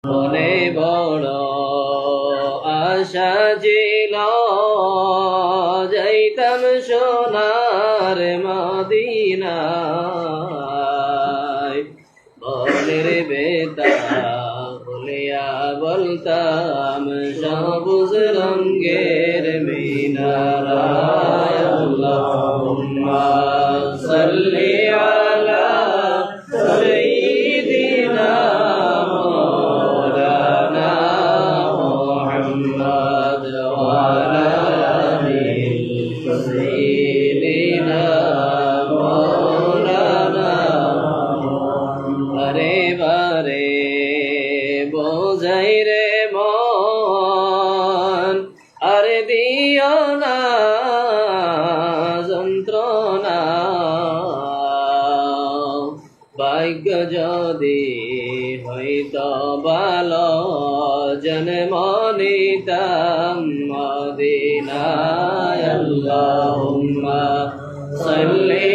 মনে বড় আশা ছিল যাইতাম সোনার মদিনায়, বনের বেতা বলিয়া বলতাম সবুজ রঙ্গের মিনারায়। আল্লাহুম্মা সাল্লি আলা সাইয়্যিদিনা মাওলানা মুহাম্মদ ওয়া আলা আলি সাইয়্যিদিনা মাওলানা। বারে বারে বোঝাই রে মন, আরে দিও না যন্ত্রণা, ভাগ্য যদি হইতো ভালো জন্ম নিতাম মদিনায়। আল্লাহুম্মা সাল্লি